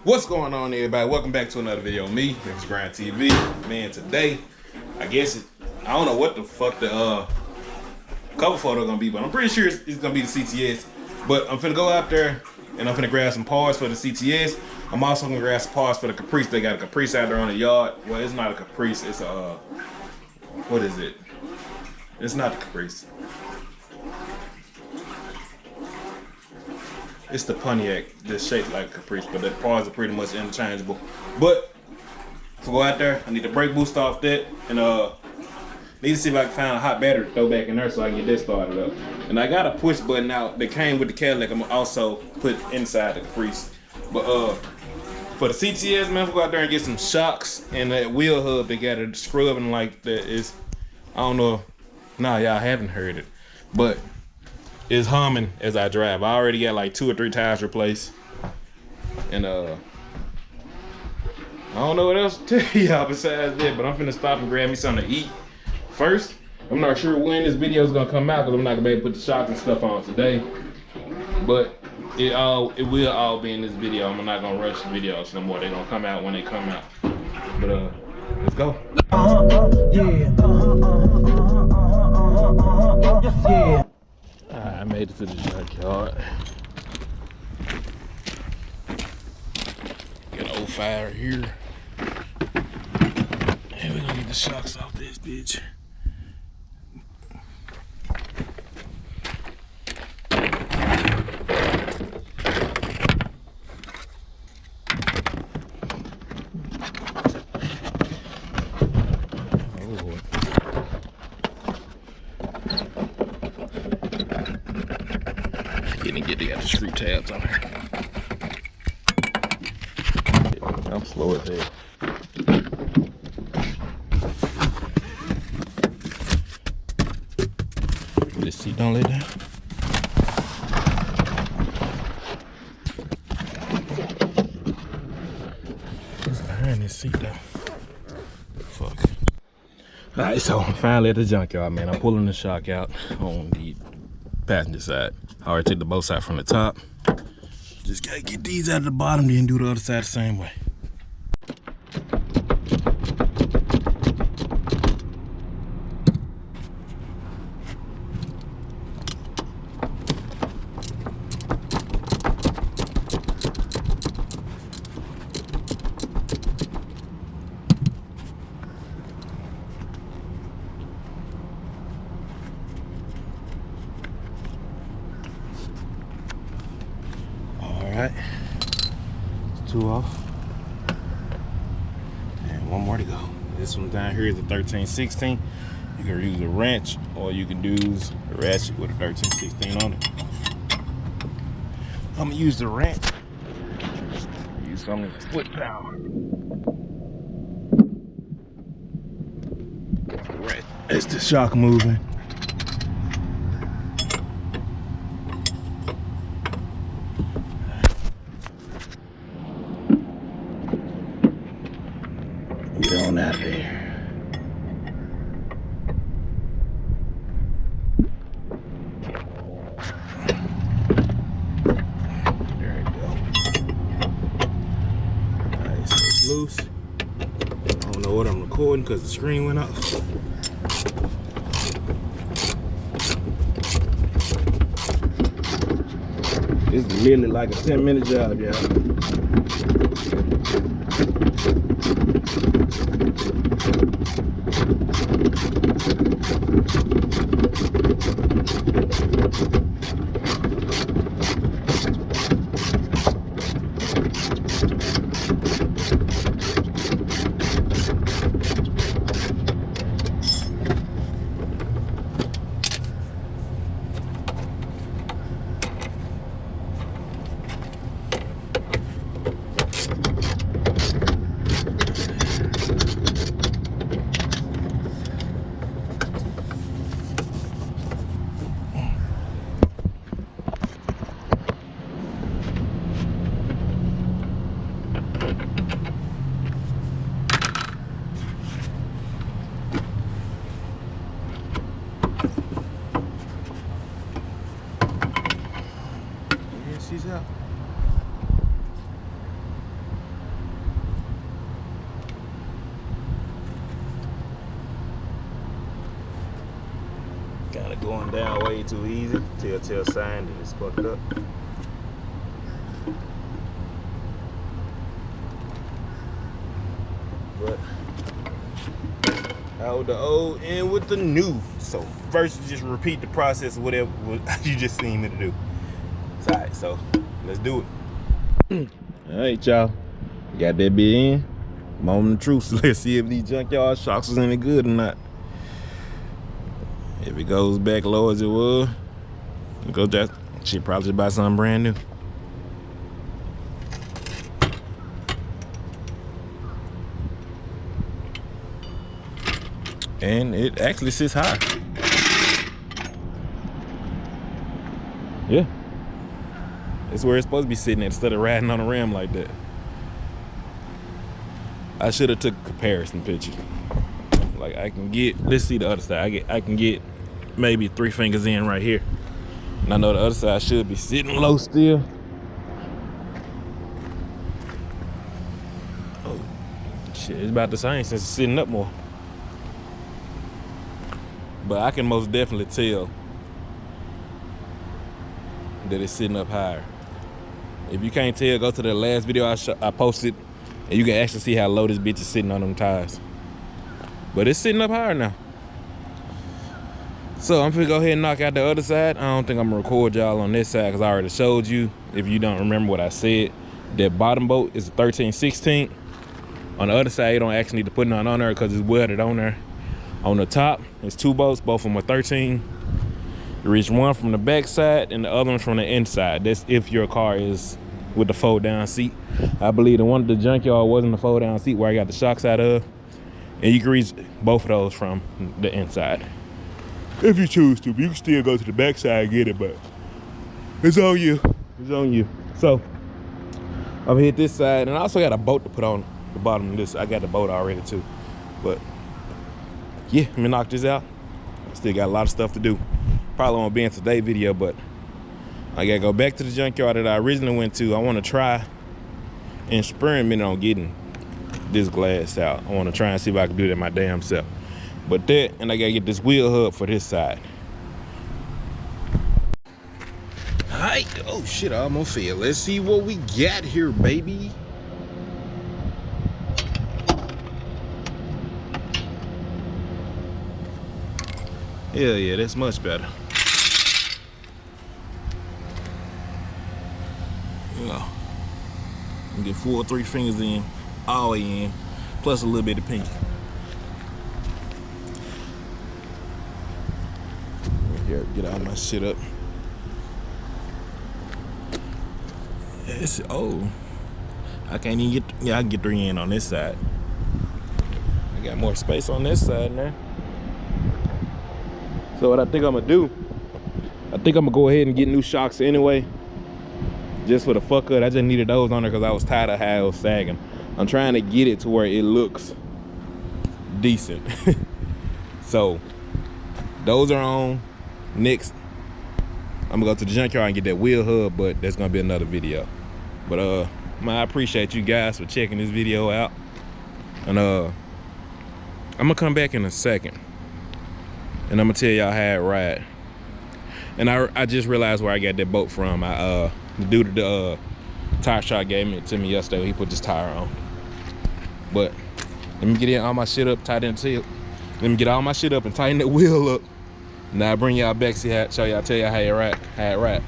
What's going on, everybody? Welcome back to another video. Me, Mix Grind TV. Man, today, I don't know what the fuck the cover photo gonna be, but I'm pretty sure it's gonna be the CTS. But I'm finna go out there and I'm finna grab some parts for the CTS. I'm also gonna grab some parts for the Caprice. They got a Caprice out there on the yard. Well, it's not a Caprice. It's a what is it? It's not the Caprice. It's the Pontiac that's shaped like a Caprice, but the parts are pretty much interchangeable. But to go out there, I need the brake boost off that, and need to see if I can find a hot battery to throw back in there so I can get this started up. And I got a push button out that came with the Cadillac. I'm gonna also put inside the Caprice. But for the CTS, man, we'll go out there and get some shocks and that wheel hub. They got it scrubbing like that. Is I don't know. Nah, y'all haven't heard it, but it's humming as I drive. I already got like 2 or 3 tires replaced, and I don't know what else to tell y'all besides that. But I'm finna stop and grab me something to eat first. I'm not sure when this video is gonna come out because I'm not gonna be able to put the shocks and stuff on today. But it will all be in this video. I'm not gonna rush the videos no more. They're gonna come out when they come out. But let's go. Yeah. I made it to the junkyard. Got an old fire here. And we're gonna get the shocks off this bitch. They got the screw tabs on here. I'm slow as hell. This seat don't lay down. What's behind this seat though? Fuck. Alright, so I'm finally at the junkyard, man. I'm pulling the shock out on the passenger side. I already took the both sides from the top. Just gotta get these out of the bottom, then do the other side the same way. Alright, 2 off, and 1 more to go. This one down here is a 1316. You can use a wrench, or you can use a ratchet with a 1316 on it. I'm gonna use the wrench. Use some of the foot power. Right, it's the shock moving. Get on out there. There we go. Alright, so it's loose. I don't know what I'm recording because the screen went off. This is literally like a 10-minute job, y'all. going down way too easy. Telltale sign that it's fucked up. But out with the old in with the new. So first, just repeat the process of whatever you just seen me to do. All right, so let's do it. All right, y'all. Got that bit in. Moment of truth. Let's see if these junkyard shocks is any good or not. If it goes back low as it was, go just shit probably just buy something brand new. And it actually sits high. Yeah. It's where it's supposed to be sitting at instead of riding on a rim like that. I should have took a comparison picture. Like I can get, let's see the other side. I can get maybe 3 fingers in right here. And I know the other side should be sitting low still. Oh, shit, it's about the same since it's sitting up more. But I can most definitely tell that it's sitting up higher. If you can't tell, go to the last video I posted, and you can actually see how low this bitch is sitting on them tires. But it's sitting up higher now. So I'm gonna go ahead and knock out the other side. I don't think I'm gonna record y'all on this side because I already showed you. If you don't remember what I said, that bottom bolt is a 13/16. On the other side, you don't actually need to put none on there because it's welded on there. On the top, it's 2 bolts, both of them are 13. You reach one from the back side and the other one from the inside. That's if your car is with the fold down seat. I believe the one at the junkyard wasn't the fold down seat where I got the shocks out of. And you can reach both of those from the inside. If you choose to, but you can still go to the back side and get it, but it's on you. It's on you. So I'm gonna hit this side, and I also got a bolt to put on the bottom of this. I got the bolt already too. But yeah, let me knock this out. I still got a lot of stuff to do. Probably won't be in today's video, but I gotta go back to the junkyard that I originally went to. I wanna try and experiment on getting this glass out. I wanna try and see if I can do that my damn self. But that, and I gotta get this wheel hub for this side. All right, oh shit, I almost fell. Let's see what we got here, baby. Hell yeah, that's much better. Yeah. Get 4 or 3 fingers in, all the way in, plus a little bit of pinky. Here, get all my shit up. It's, oh, I can't even get, yeah, I can get 3 in on this side. I got more space on this side now. So what I think I'm gonna do, I think I'm gonna go ahead and get new shocks anyway. Just for the fuck of it. I just needed those on there because I was tired of how it was sagging. I'm trying to get it to where it looks decent. So those are on. Next, I'm gonna go to the junkyard and get that wheel hub, but that's gonna be another video. But I appreciate you guys for checking this video out. And I'm gonna come back in a second. And I'm gonna tell y'all how it ride. And I just realized where I got that bolt from. The dude at the tire shop gave it to me yesterday when he put this tire on. But let me get all my shit up, tighten it. Let me get all my shit up and tighten that wheel up. Now I bring y'all back, show y'all, tell y'all how it ride.